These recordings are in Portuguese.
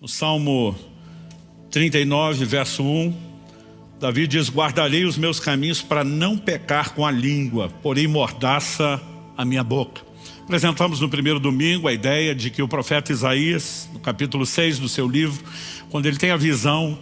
No Salmo 39, verso 1, Davi diz: guardarei os meus caminhos para não pecar com a língua, porém mordaça a minha boca. Apresentamos no primeiro domingo a ideia de que o profeta Isaías, no capítulo 6 do seu livro, quando ele tem a visão,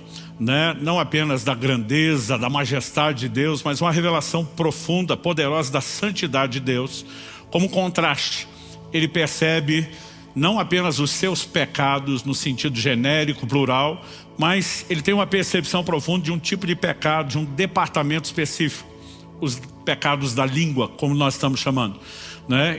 não apenas da grandeza, da majestade de Deus, mas uma revelação profunda, poderosa da santidade de Deus, como contraste, ele percebe não apenas os seus pecados no sentido genérico, plural, mas ele tem uma percepção profunda de um tipo de pecado, de um departamento específico, os pecados da língua, como nós estamos chamando.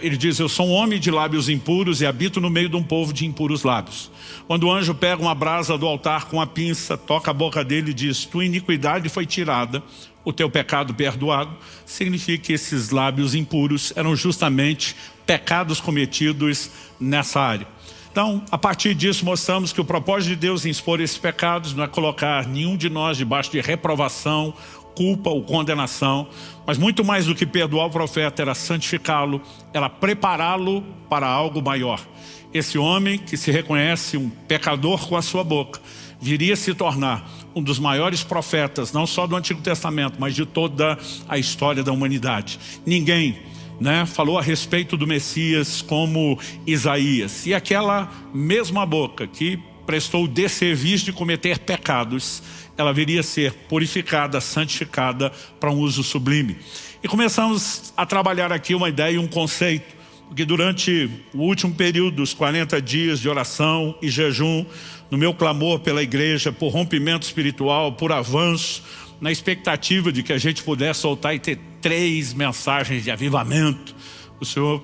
Ele diz: eu sou um homem de lábios impuros e habito no meio de um povo de impuros lábios. Quando o anjo pega uma brasa do altar com a pinça, toca a boca dele e diz: tua iniquidade foi tirada, o teu pecado perdoado, significa que esses lábios impuros eram justamente pecados cometidos nessa área. Então, a partir disso, mostramos que o propósito de Deus em expor esses pecados não é colocar nenhum de nós debaixo de reprovação, culpa ou condenação, mas muito mais do que perdoar o profeta era santificá-lo, era prepará-lo para algo maior. Esse homem que se reconhece um pecador com a sua boca, viria a se tornar um dos maiores profetas, não só do Antigo Testamento, mas de toda a história da humanidade. Ninguém falou a respeito do Messias como Isaías. E aquela mesma boca que prestou o desserviço de cometer pecados, ela viria a ser purificada, santificada para um uso sublime. E começamos a trabalhar aqui uma ideia e um conceito, porque durante o último período, os 40 dias de oração e jejum, no meu clamor pela igreja, por rompimento espiritual, por avanço, na expectativa de que a gente pudesse soltar e ter 3 mensagens de avivamento, o Senhor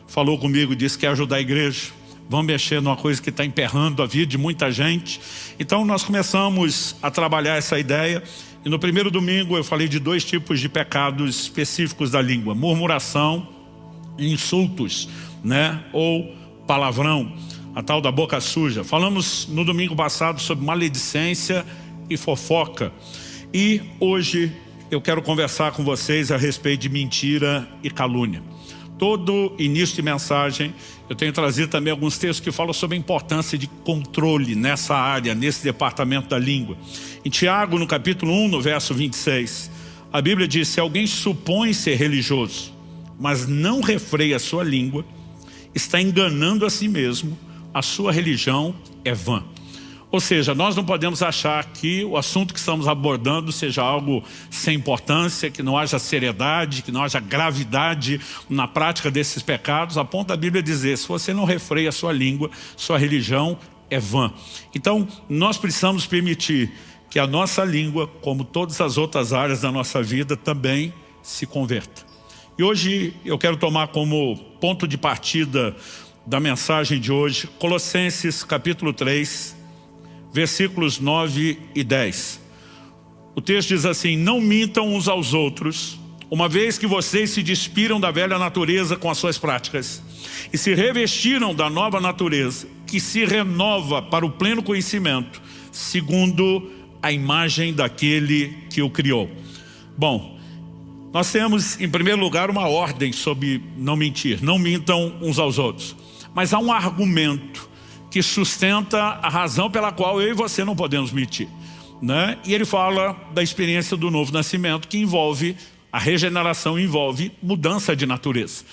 falou comigo e disse que quer ajudar a igreja. Vamos mexer numa coisa que está emperrando a vida de muita gente. Então nós começamos a trabalhar essa ideia. E no primeiro domingo eu falei de 2 tipos de pecados específicos da língua: murmuração e insultos, ou palavrão, a tal da boca suja. Falamos no domingo passado sobre maledicência e fofoca. E hoje eu quero conversar com vocês a respeito de mentira e calúnia. Todo início de mensagem eu tenho trazido também alguns textos que falam sobre a importância de controle nessa área, nesse departamento da língua. Em Tiago, no capítulo 1, no verso 26, a Bíblia diz: se alguém supõe ser religioso, mas não refreia a sua língua, está enganando a si mesmo, a sua religião é vã. Ou seja, nós não podemos achar que o assunto que estamos abordando seja algo sem importância, que não haja seriedade, que não haja gravidade na prática desses pecados, a ponto da Bíblia dizer: se você não refreia a sua língua, sua religião é vã. Então, nós precisamos permitir que a nossa língua, como todas as outras áreas da nossa vida, também se converta. E hoje eu quero tomar como ponto de partida da mensagem de hoje, Colossenses capítulo 3, versículos 9 e 10. O texto diz assim: não mintam uns aos outros, uma vez que vocês se despiram da velha natureza com as suas práticas e se revestiram da nova natureza, que se renova para o pleno conhecimento, segundo a imagem daquele que o criou. Bom, nós temos em primeiro lugar uma ordem sobre não mentir: não mintam uns aos outros. Mas há um argumento que sustenta a razão pela qual eu e você não podemos mentir, E ele fala da experiência do novo nascimento, que envolve, a regeneração envolve mudança de natureza.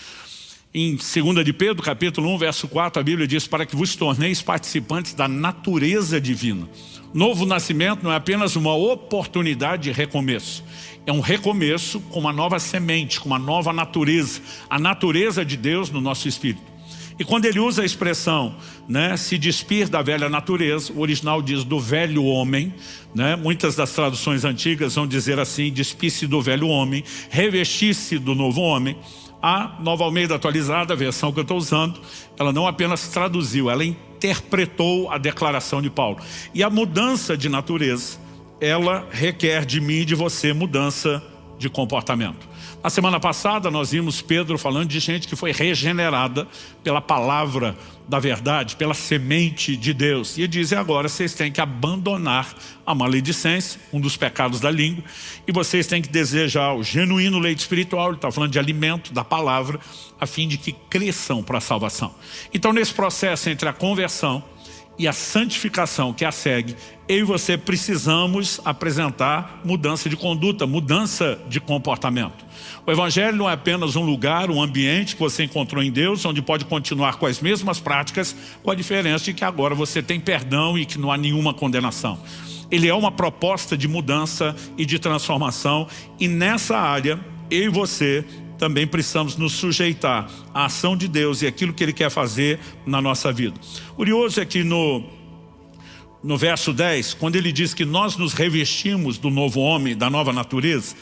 Em 2 de Pedro, capítulo 1, verso 4, a Bíblia diz: para que vos torneis participantes da natureza divina. Novo nascimento não é apenas uma oportunidade de recomeço, é um recomeço com uma nova semente, com uma nova natureza, a natureza de Deus no nosso espírito. E quando ele usa a expressão, se despir da velha natureza, o original diz do velho homem, muitas das traduções antigas vão dizer assim: despir-se do velho homem, revestir-se do novo homem. A Nova Almeida Atualizada, a versão que eu estou usando, ela não apenas traduziu, ela interpretou a declaração de Paulo. E a mudança de natureza, ela requer de mim e de você mudança de comportamento. Na semana passada nós vimos Pedro falando de gente que foi regenerada pela palavra da verdade, pela semente de Deus. E ele diz: agora vocês têm que abandonar a maledicência, um dos pecados da língua, e vocês têm que desejar o genuíno leite espiritual. Ele está falando de alimento, da palavra, a fim de que cresçam para a salvação. Então, nesse processo entre a conversão e a santificação que a segue, eu e você precisamos apresentar mudança de conduta, mudança de comportamento. O Evangelho não é apenas um lugar, um ambiente que você encontrou em Deus, onde pode continuar com as mesmas práticas, com a diferença de que agora você tem perdão e que não há nenhuma condenação. Ele é uma proposta de mudança e de transformação, e nessa área, eu e você também precisamos nos sujeitar à ação de Deus e aquilo que Ele quer fazer na nossa vida. Curioso é que no verso 10, quando ele diz que nós nos revestimos do novo homem, da nova natureza,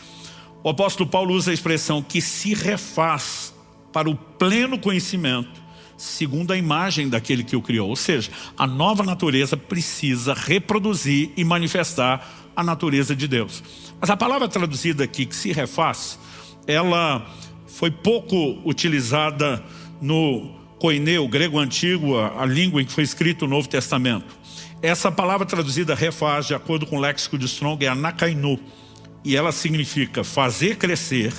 o apóstolo Paulo usa a expressão que se refaz para o pleno conhecimento, segundo a imagem daquele que o criou. Ou seja, a nova natureza precisa reproduzir e manifestar a natureza de Deus. Mas a palavra traduzida aqui, que se refaz, ela foi pouco utilizada no koineu, grego antigo, a língua em que foi escrito o Novo Testamento. Essa palavra traduzida refaz, de acordo com o léxico de Strong, é anakainu, e ela significa fazer crescer,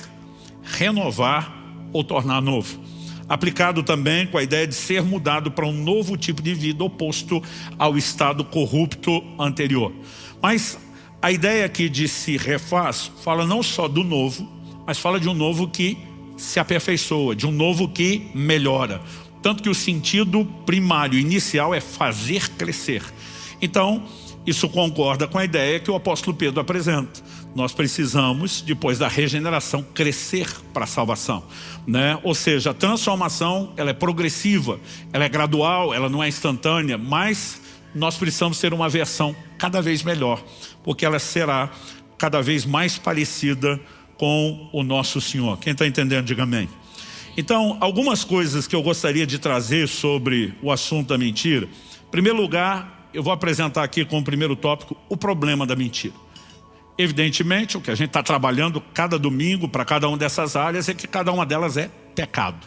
renovar ou tornar novo. Aplicado também com a ideia de ser mudado para um novo tipo de vida oposto ao estado corrupto anterior. Mas a ideia aqui de se refaz fala não só do novo, mas fala de um novo que se aperfeiçoa, de um novo que melhora. Tanto que o sentido primário, inicial, é fazer crescer. Então, isso concorda com a ideia que o apóstolo Pedro apresenta. Nós precisamos, depois da regeneração, crescer para a salvação, né? Ou seja, a transformação, ela é progressiva, ela é gradual, ela não é instantânea, mas nós precisamos ter uma versão cada vez melhor, porque ela será cada vez mais parecida com o nosso Senhor. Quem está entendendo, diga amém. Então, algumas coisas que eu gostaria de trazer sobre o assunto da mentira. Em primeiro lugar, eu vou apresentar aqui como primeiro tópico o problema da mentira. Evidentemente, o que a gente está trabalhando cada domingo para cada uma dessas áreas é que cada uma delas é pecado,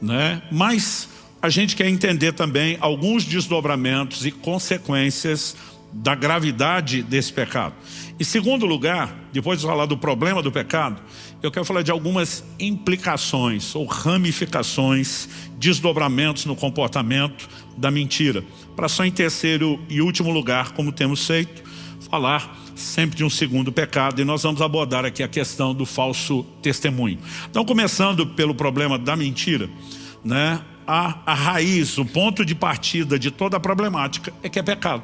né? Mas a gente quer entender também alguns desdobramentos e consequências da gravidade desse pecado. Em segundo lugar, depois de falar do problema do pecado, eu quero falar de algumas implicações ou ramificações, desdobramentos no comportamento da mentira. Para só em terceiro e último lugar, como temos feito, falar sempre de um segundo pecado, e nós vamos abordar aqui a questão do falso testemunho. Então, começando pelo problema da mentira, né? A raiz, o ponto de partida de toda a problemática é que é pecado.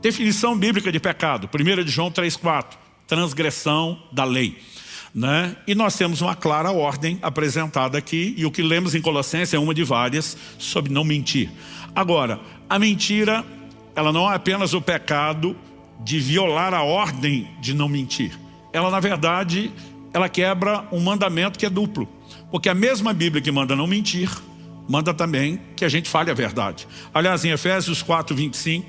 Definição bíblica de pecado, 1 de João 3,4, transgressão da lei, né? E nós temos uma clara ordem apresentada aqui, e o que lemos em Colossenses é uma de várias, sobre não mentir. Agora, a mentira, ela não é apenas o pecado de violar a ordem de não mentir. Ela, na verdade, ela quebra um mandamento que é duplo. Porque a mesma Bíblia que manda não mentir, manda também que a gente fale a verdade. Aliás, em Efésios 4:25,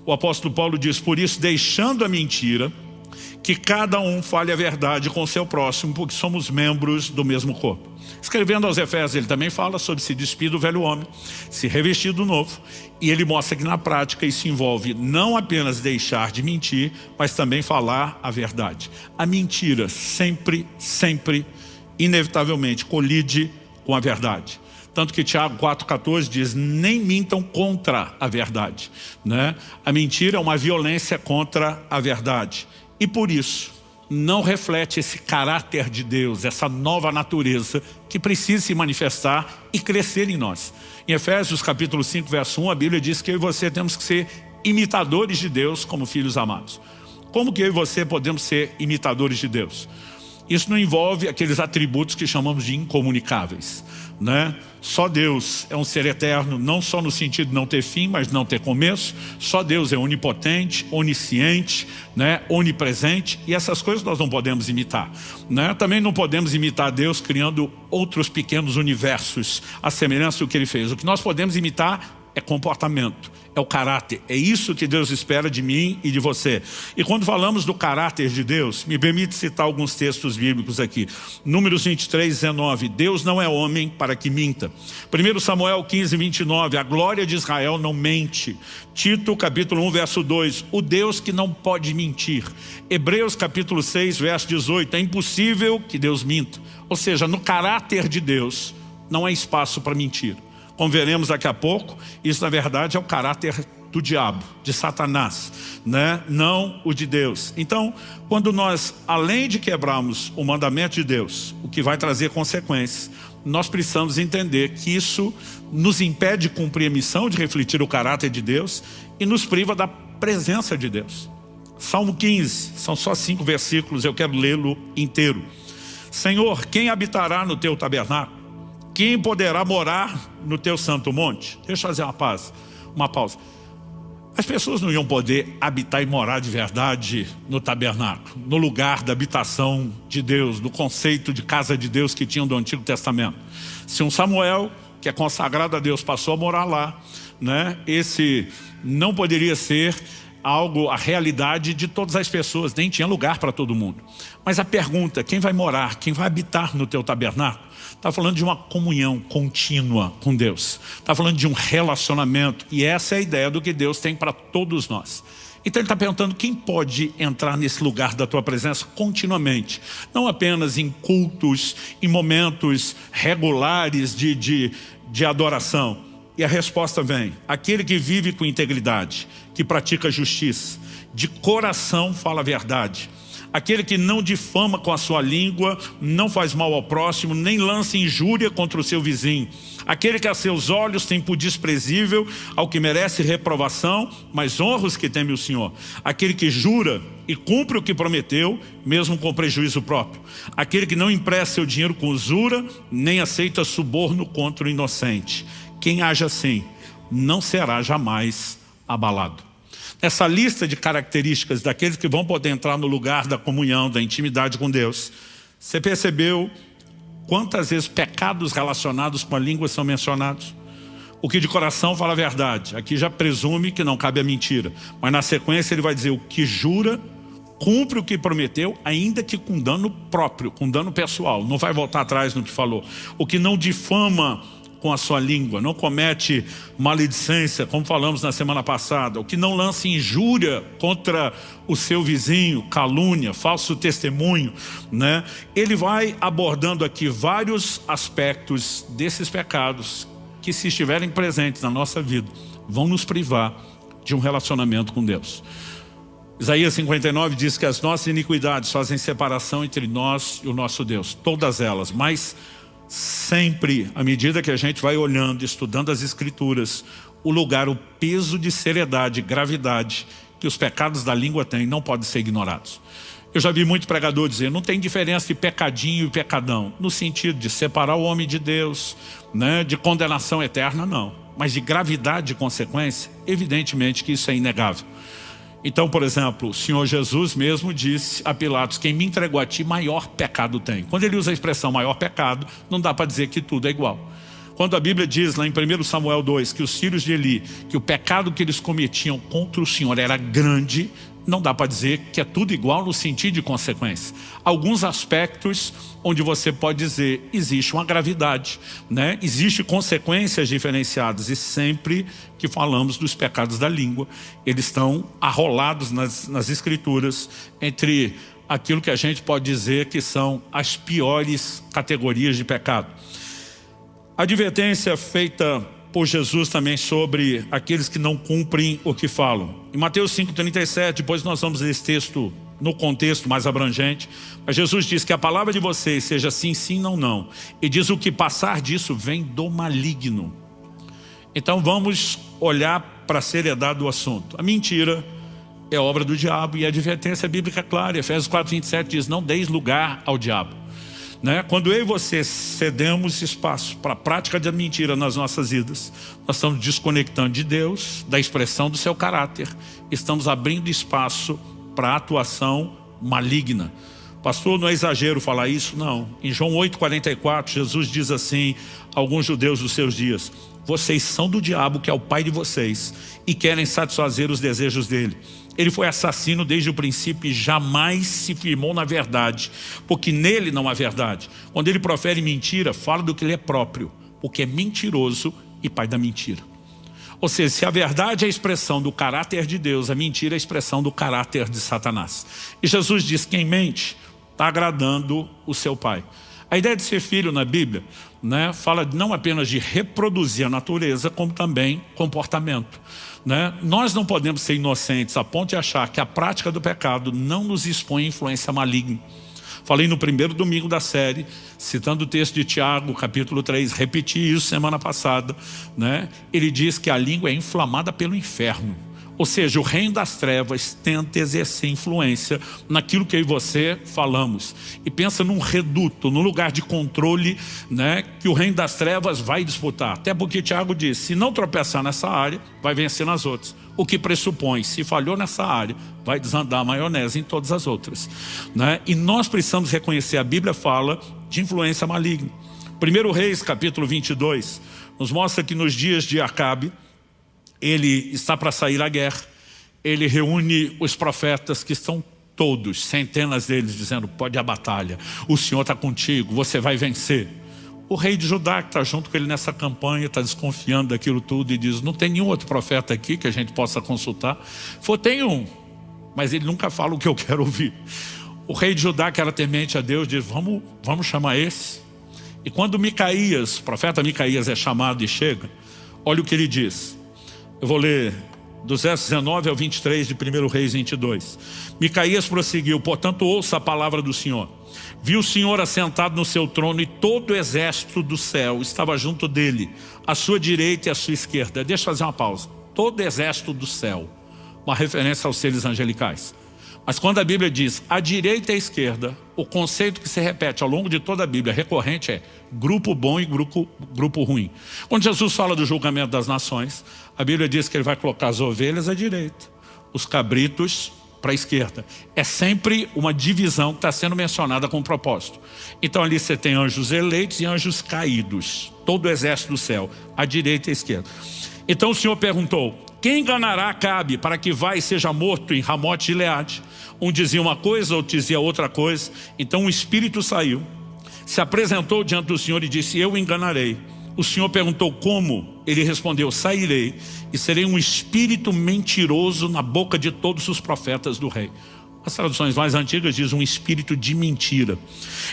o apóstolo Paulo diz: por isso, deixando a mentira, que cada um fale a verdade com o seu próximo, porque somos membros do mesmo corpo. Escrevendo aos Efésios, ele também fala sobre se despir do velho homem, se revestir do novo, e ele mostra que na prática isso envolve não apenas deixar de mentir, mas também falar a verdade. A mentira sempre, inevitavelmente colide com a verdade. Tanto que Tiago 4,14 diz: nem mintam contra a verdade, né? A mentira é uma violência contra a verdade. E por isso, não reflete esse caráter de Deus, essa nova natureza que precisa se manifestar e crescer em nós. Em Efésios capítulo 5, verso 1, a Bíblia diz que eu e você temos que ser imitadores de Deus como filhos amados. Como que eu e você podemos ser imitadores de Deus? Isso não envolve aqueles atributos que chamamos de incomunicáveis, né? Só Deus é um ser eterno, não só no sentido de não ter fim, mas não ter começo. Só Deus é onipotente, onisciente, né? Onipresente, e essas coisas nós não podemos imitar, né? Também não podemos imitar Deus criando outros pequenos universos à semelhança do que Ele fez. O que nós podemos imitar é comportamento, é o caráter. É isso que Deus espera de mim e de você. E quando falamos do caráter de Deus, me permite citar alguns textos bíblicos aqui. Números 23:19, Deus não é homem para que minta. 1 Samuel 15:29, a glória de Israel não mente. Tito capítulo 1, verso 2, o Deus que não pode mentir. Hebreus capítulo 6, verso 18, é impossível que Deus minta. Ou seja, no caráter de Deus não há espaço para mentir. Como veremos daqui a pouco, isso na verdade é o caráter do diabo, de Satanás, né? Não o de Deus. Então, quando nós, além de quebrarmos o mandamento de Deus, o que vai trazer consequências, nós precisamos entender que isso nos impede de cumprir a missão de refletir o caráter de Deus e nos priva da presença de Deus. Salmo 15, são só 5 versículos, eu quero lê-lo inteiro. Senhor, quem habitará no teu tabernáculo? Quem poderá morar no teu santo monte? Deixa eu fazer uma pausa. As pessoas não iam poder habitar e morar de verdade no tabernáculo, no lugar da habitação de Deus, no conceito de casa de Deus que tinham do Antigo Testamento. Se um Samuel, que é consagrado a Deus, passou a morar lá, né, esse não poderia ser a realidade de todas as pessoas, nem tinha lugar para todo mundo. Mas a pergunta, quem vai morar, quem vai habitar no teu tabernáculo? Está falando de uma comunhão contínua com Deus. Está falando de um relacionamento. E essa é a ideia do que Deus tem para todos nós. Então ele está perguntando quem pode entrar nesse lugar da tua presença continuamente. Não apenas em cultos, em momentos regulares de adoração. E a resposta vem: aquele que vive com integridade, que pratica justiça, de coração fala a verdade. Aquele que não difama com a sua língua, não faz mal ao próximo, nem lança injúria contra o seu vizinho. Aquele que a seus olhos tem por desprezível ao que merece reprovação, mas honra os que temem o Senhor. Aquele que jura e cumpre o que prometeu, mesmo com prejuízo próprio. Aquele que não empresta seu dinheiro com usura, nem aceita suborno contra o inocente. Quem age assim não será jamais abalado. Essa lista de características daqueles que vão poder entrar no lugar da comunhão, da intimidade com Deus, você percebeu quantas vezes pecados relacionados com a língua são mencionados? O que de coração fala a verdade, aqui já presume que não cabe a mentira, mas na sequência ele vai dizer: o que jura, cumpre o que prometeu, ainda que com dano próprio, com dano pessoal, não vai voltar atrás no que falou. O que não difama com a sua língua, não comete maledicência, como falamos na semana passada, o que não lança injúria contra o seu vizinho, calúnia, falso testemunho, né? Ele vai abordando aqui vários aspectos desses pecados que, se estiverem presentes na nossa vida, vão nos privar de um relacionamento com Deus. Isaías 59 diz que as nossas iniquidades fazem separação entre nós e o nosso Deus, todas elas, mas sempre, à medida que a gente vai olhando, estudando as Escrituras, o lugar, o peso de seriedade, gravidade que os pecados da língua têm, não podem ser ignorados. Eu já vi muito pregador dizer: não tem diferença de pecadinho e pecadão, no sentido de separar o homem de Deus, né, de condenação eterna, não. Mas de gravidade de consequência, evidentemente que isso é inegável. Então, por exemplo, o Senhor Jesus mesmo disse a Pilatos: quem me entregou a ti, maior pecado tem. Quando ele usa a expressão maior pecado, não dá para dizer que tudo é igual. Quando a Bíblia diz lá em 1 Samuel 2 que os filhos de Eli, que o pecado que eles cometiam contra o Senhor era grande, não dá para dizer que é tudo igual no sentido de consequência. Alguns aspectos onde você pode dizer existe uma gravidade, né? Existe consequências diferenciadas, e sempre que falamos dos pecados da língua, eles estão arrolados nas Escrituras entre aquilo que a gente pode dizer que são as piores categorias de pecado. A advertência feita por Jesus também sobre aqueles que não cumprem o que falam. Em Mateus 5,37, depois nós vamos ler esse texto no contexto mais abrangente, mas Jesus diz que a palavra de vocês seja sim, sim, não, não. E diz: o que passar disso vem do maligno. Então vamos olhar para a seriedade do assunto. A mentira é obra do diabo e a advertência bíblica é clara. Efésios 4,27 diz: não deis lugar ao diabo. Né? Quando eu e você cedemos espaço para a prática da mentira nas nossas vidas, nós estamos desconectando de Deus, da expressão do seu caráter, estamos abrindo espaço para a atuação maligna. Pastor, não é exagero falar isso? Não. Em João 8,44, Jesus diz assim a alguns judeus dos seus dias: vocês são do diabo, que é o pai de vocês, e querem satisfazer os desejos dele. Ele foi assassino desde o princípio e jamais se firmou na verdade, porque nele não há verdade. Quando ele profere mentira, fala do que ele é próprio, porque é mentiroso e pai da mentira. Ou seja, se a verdade é a expressão do caráter de Deus, a mentira é a expressão do caráter de Satanás. E Jesus diz: quem mente está agradando o seu pai. A ideia de ser filho na Bíblia, né, fala não apenas de reproduzir a natureza, como também comportamento. Né? Nós não podemos ser inocentes a ponto de achar que a prática do pecado não nos expõe a influência maligna. Falei no primeiro domingo da série, citando o texto de Tiago, capítulo 3, repeti isso semana passada, né? Ele diz que a língua é inflamada pelo inferno. Ou seja, o reino das trevas tenta exercer influência naquilo que eu e você falamos. E pensa num reduto, num lugar de controle, né, que o reino das trevas vai disputar. Até porque Tiago diz, se não tropeçar nessa área, vai vencer nas outras. O que pressupõe, se falhou nessa área, vai desandar a maionese em todas as outras. Né? E nós precisamos reconhecer, a Bíblia fala de influência maligna. 1 Reis, capítulo 22, nos mostra que nos dias de Acabe, ele está para sair à guerra, ele reúne os profetas que estão todos, centenas deles, dizendo, pode ir à batalha, o Senhor está contigo, você vai vencer. O rei de Judá, que está junto com ele nessa campanha, está desconfiando daquilo tudo e diz, não tem nenhum outro profeta aqui que a gente possa consultar? Tem um, mas ele nunca fala o que eu quero ouvir. O rei de Judá, que era temente a Deus, diz, vamos chamar esse. E quando Micaías, o profeta Micaías é chamado e chega, olha o que ele diz. Eu vou ler dos versos 19 ao 23 de 1 Reis 22. Micaías prosseguiu, portanto ouça a palavra do Senhor. Viu o Senhor assentado no seu trono e todo o exército do céu estava junto dele, à sua direita e à sua esquerda. Deixa eu fazer uma pausa. Todo o exército do céu, uma referência aos seres angelicais. Mas quando a Bíblia diz à direita e à esquerda, o conceito que se repete ao longo de toda a Bíblia, recorrente, é grupo bom e grupo ruim. Quando Jesus fala do julgamento das nações, a Bíblia diz que ele vai colocar as ovelhas à direita, os cabritos para a esquerda. É sempre uma divisão que está sendo mencionada com propósito. Então ali você tem anjos eleitos e anjos caídos. Todo o exército do céu, à direita e à esquerda. Então o Senhor perguntou, quem enganará Acabe para que vá e seja morto em Ramote de Gileade? Um dizia uma coisa, outro dizia outra coisa. Então o espírito saiu, se apresentou diante do Senhor e disse, eu o enganarei. O Senhor perguntou como? Ele respondeu, sairei e serei um espírito mentiroso na boca de todos os profetas do rei. As traduções mais antigas dizem um espírito de mentira.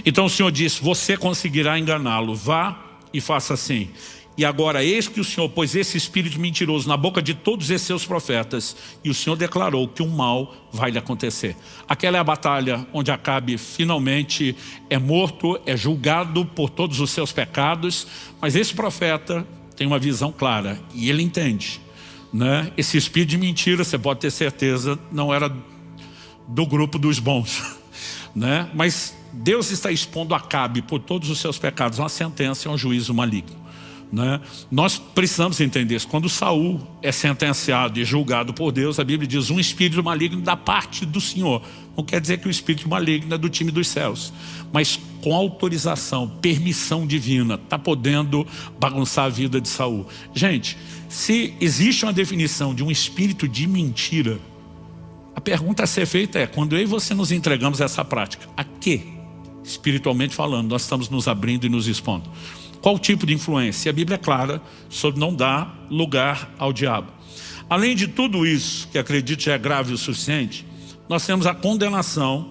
Então o Senhor disse, você conseguirá enganá-lo, vá e faça assim. E agora eis que o Senhor pôs esse espírito mentiroso na boca de todos esses seus profetas, e o Senhor declarou que um mal vai lhe acontecer. Aquela é a batalha onde Acabe finalmente é morto, é julgado por todos os seus pecados, mas esse profeta tem uma visão clara e ele entende, né? Esse espírito de mentira, você pode ter certeza, não era do grupo dos bons, né? Mas Deus está expondo Acabe por todos os seus pecados, uma sentença e um juízo maligno. Né? Nós precisamos entender isso. Quando Saul é sentenciado e julgado por Deus, a Bíblia diz um espírito maligno da parte do Senhor. Não quer dizer que o espírito maligno é do time dos céus, mas com autorização, permissão divina, está podendo bagunçar a vida de Saul. Gente, se existe uma definição de um espírito de mentira, a pergunta a ser feita é, quando eu e você nos entregamos a essa prática, a que, espiritualmente falando, nós estamos nos abrindo e nos expondo? Qual tipo de influência? E a Bíblia é clara sobre não dar lugar ao diabo. Além de tudo isso, que acredito já é grave o suficiente, nós temos a condenação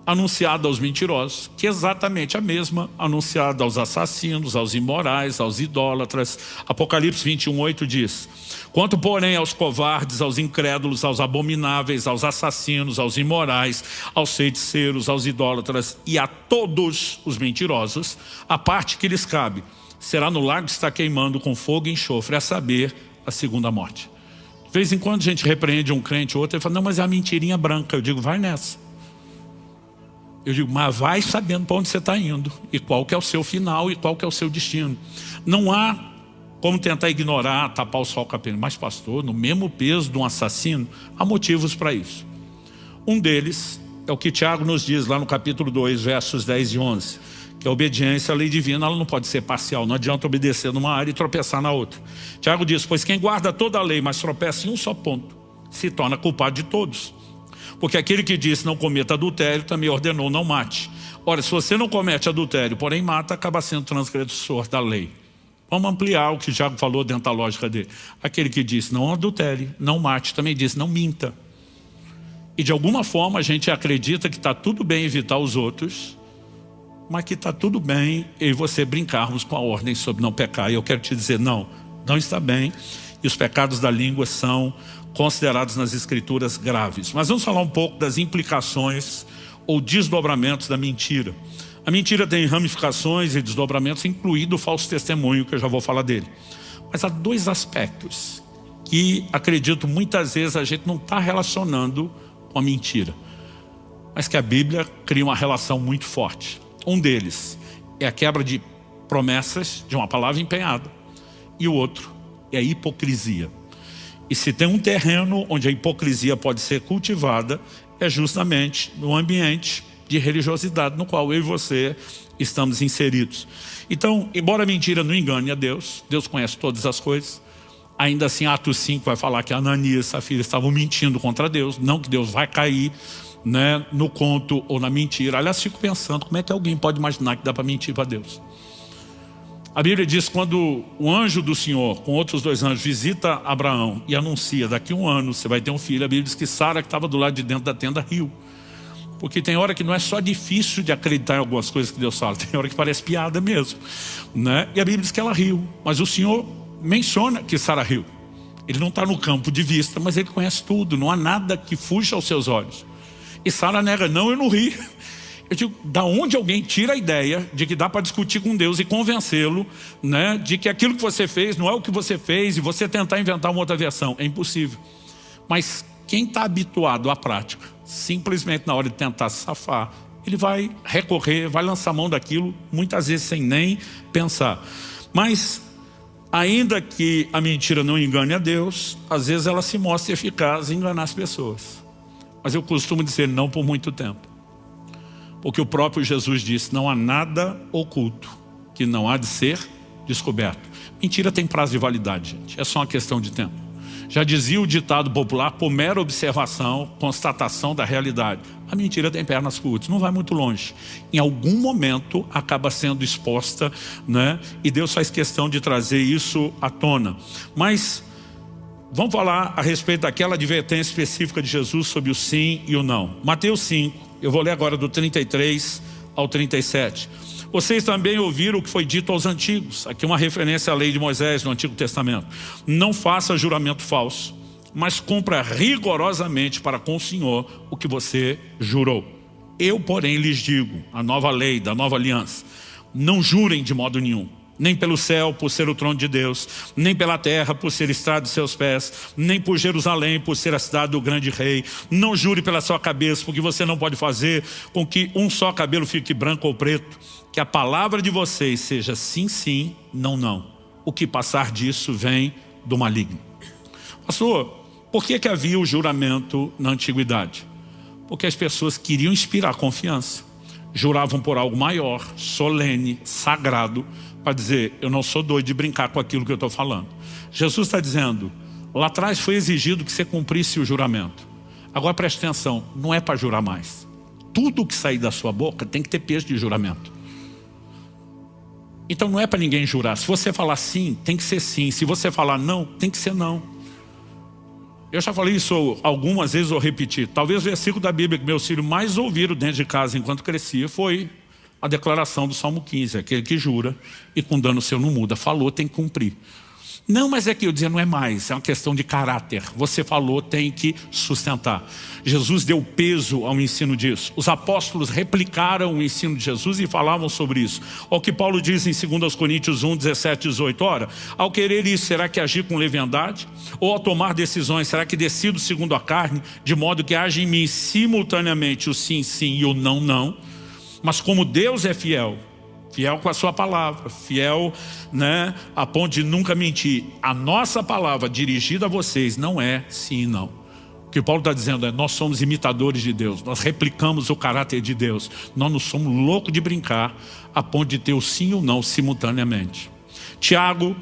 anunciada aos mentirosos, que é exatamente a mesma anunciada aos assassinos, aos imorais, aos idólatras. Apocalipse 21:8 diz, quanto porém aos covardes, aos incrédulos, aos abomináveis, aos assassinos, aos imorais, aos feiticeiros, aos idólatras e a todos os mentirosos, a parte que lhes cabe será no lago que está queimando com fogo e enxofre, a saber, a segunda morte. De vez em quando a gente repreende um crente ou outro e fala, não, mas é a mentirinha branca. Eu digo, vai nessa. Eu digo, mas vai sabendo para onde você está indo e qual que é o seu final e qual que é o seu destino. Não há como tentar ignorar, tapar o sol com a pena. Mas pastor, no mesmo peso de um assassino, há motivos para isso. Um deles é o que Tiago nos diz lá no capítulo 2, versos 10 e 11. Que a obediência à lei divina, ela não pode ser parcial. Não adianta obedecer numa área e tropeçar na outra. Tiago diz, pois quem guarda toda a lei, mas tropeça em um só ponto, se torna culpado de todos. Porque aquele que disse não cometa adultério também ordenou não mate. Ora, se você não comete adultério, porém mata, acaba sendo transgressor da lei. Vamos ampliar o que Tiago falou dentro da lógica dele. Aquele que disse não adultere, não mate, também disse não minta. E de alguma forma a gente acredita que está tudo bem evitar os outros, mas que está tudo bem eu e você brincarmos com a ordem sobre não pecar. E eu quero te dizer, não está bem. E os pecados da língua são considerados nas Escrituras graves. Mas vamos falar um pouco das implicações ou desdobramentos da mentira. A mentira tem ramificações e desdobramentos, incluído o falso testemunho, que eu já vou falar dele. Mas há dois aspectos que, acredito, muitas vezes a gente não está relacionando com a mentira, mas que a Bíblia cria uma relação muito forte. Um deles é a quebra de promessas de uma palavra empenhada, e o outro é a hipocrisia. E se tem um terreno onde a hipocrisia pode ser cultivada, é justamente no ambiente de religiosidade no qual eu e você estamos inseridos. Então, embora a mentira não engane a Deus, Deus conhece todas as coisas, ainda assim Atos 5 vai falar que Ananias e Safira estavam mentindo contra Deus, não que Deus vai cair, né, no conto ou na mentira. Aliás, fico pensando, como é que alguém pode imaginar que dá para mentir para Deus? A Bíblia diz, quando o anjo do Senhor, com outros dois anjos, visita Abraão e anuncia, daqui a 1 ano você vai ter um filho, a Bíblia diz que Sara, que estava do lado de dentro da tenda, riu. Porque tem hora que não é só difícil de acreditar em algumas coisas que Deus fala, tem hora que parece piada mesmo, né? E a Bíblia diz que ela riu, mas o Senhor menciona que Sara riu. Ele não está no campo de vista, mas ele conhece tudo, não há nada que fuja aos seus olhos. E Sara nega, não, eu não ri. Eu digo, da onde alguém tira a ideia de que dá para discutir com Deus e convencê-lo, né, de que aquilo que você fez não é o que você fez e você tentar inventar uma outra versão? É impossível. Mas quem está habituado à prática, simplesmente na hora de tentar se safar, ele vai recorrer, vai lançar mão daquilo, muitas vezes sem nem pensar. Mas, ainda que a mentira não engane a Deus, às vezes ela se mostra eficaz em enganar as pessoas. Mas eu costumo dizer, não por muito tempo. Porque o próprio Jesus disse, não há nada oculto que não há de ser descoberto. Mentira tem prazo de validade, gente. É só uma questão de tempo. Já dizia o ditado popular, por mera observação, constatação da realidade. A mentira tem pernas curtas, não vai muito longe. Em algum momento acaba sendo exposta, né? E Deus faz questão de trazer isso à tona. Mas vamos falar a respeito daquela advertência específica de Jesus sobre o sim e o não. Mateus 5, eu vou ler agora do 33 ao 37. Vocês também ouviram o que foi dito aos antigos. Aqui uma referência à lei de Moisés no Antigo Testamento. Não faça juramento falso, mas cumpra rigorosamente para com o Senhor o que você jurou. Eu, porém, lhes digo, a nova lei da nova aliança, não jurem de modo nenhum. Nem pelo céu, por ser o trono de Deus, nem pela terra, por ser estrado de seus pés, nem por Jerusalém, por ser a cidade do grande rei. Não jure pela sua cabeça, porque você não pode fazer com que um só cabelo fique branco ou preto. Que a palavra de vocês seja sim, sim, não, não. O que passar disso vem do maligno. Pastor, por que havia o juramento na antiguidade? Porque as pessoas queriam inspirar confiança. Juravam por algo maior, solene, sagrado, para dizer, eu não sou doido de brincar com aquilo que eu estou falando. Jesus está dizendo, lá atrás foi exigido que você cumprisse o juramento. Agora preste atenção, não é para jurar mais. Tudo que sair da sua boca tem que ter peso de juramento. Então não é para ninguém jurar. Se você falar sim, tem que ser sim. Se você falar não, tem que ser não. Eu já falei isso algumas vezes, vou repetir. Talvez o versículo da Bíblia que meus filhos mais ouviram dentro de casa enquanto crescia foi a declaração do Salmo 15, aquele que jura e com dano seu não muda. Falou, tem que cumprir. Não, mas é que eu dizia, não é mais, é uma questão de caráter. Você falou, tem que sustentar. Jesus deu peso ao ensino disso. Os apóstolos replicaram o ensino de Jesus e falavam sobre isso. O que Paulo diz em 2 Coríntios 1, 17 e 18. Ora, ao querer isso, será que agir com leviandade? Ou ao tomar decisões, será que decido segundo a carne? De modo que age em mim simultaneamente o sim, sim e o não, não. Mas como Deus é fiel, fiel com a sua palavra, fiel, né, a ponto de nunca mentir. A nossa palavra dirigida a vocês não é sim e não. O que Paulo está dizendo é, nós somos imitadores de Deus, nós replicamos o caráter de Deus. Nós não somos loucos de brincar a ponto de ter o sim ou não simultaneamente. Tiago,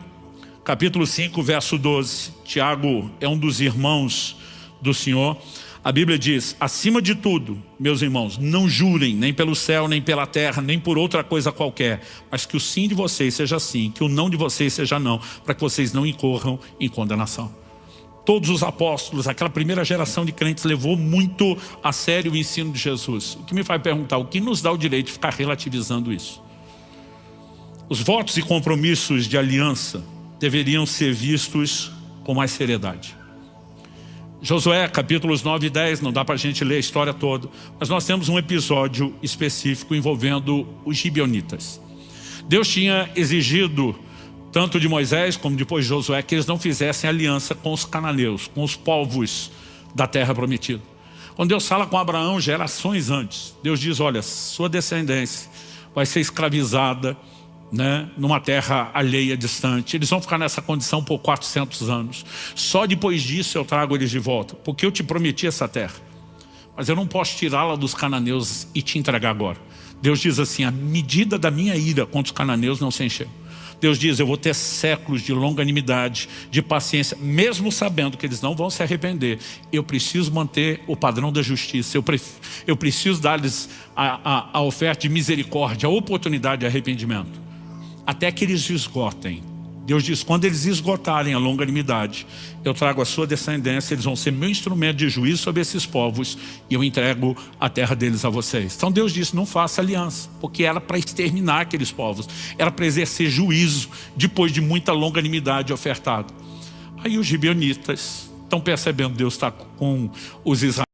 capítulo 5, verso 12. Tiago é um dos irmãos do Senhor. A Bíblia diz, acima de tudo, meus irmãos, não jurem nem pelo céu, nem pela terra, nem por outra coisa qualquer, mas que o sim de vocês seja sim, que o não de vocês seja não, para que vocês não incorram em condenação. Todos os apóstolos, aquela primeira geração de crentes levou muito a sério o ensino de Jesus. O que me faz perguntar, o que nos dá o direito de ficar relativizando isso? Os votos e compromissos de aliança deveriam ser vistos com mais seriedade. Josué, capítulos 9 e 10, não dá para a gente ler a história toda, mas nós temos um episódio específico envolvendo os gibeonitas. Deus tinha exigido, tanto de Moisés como depois de Josué, que eles não fizessem aliança com os cananeus, com os povos da terra prometida. Quando Deus fala com Abraão gerações antes, Deus diz, olha, sua descendência vai ser escravizada, né, numa terra alheia, distante. Eles vão ficar nessa condição por 400 anos. Só depois disso eu trago eles de volta, porque eu te prometi essa terra, mas eu não posso tirá-la dos cananeus e te entregar agora. Deus diz assim, a medida da minha ira contra os cananeus não se encheu. Deus diz, eu vou ter séculos de longanimidade, de paciência, mesmo sabendo que eles não vão se arrepender. Eu preciso manter o padrão da justiça, eu preciso dar-lhes a oferta de misericórdia, a oportunidade de arrependimento, até que eles esgotem. Deus diz, quando eles esgotarem a longanimidade, eu trago a sua descendência, eles vão ser meu instrumento de juízo sobre esses povos, e eu entrego a terra deles a vocês. Então Deus disse, não faça aliança, porque era para exterminar aqueles povos, era para exercer juízo, depois de muita longanimidade ofertada. Aí os gibeonitas estão percebendo, Deus está com os israelitas,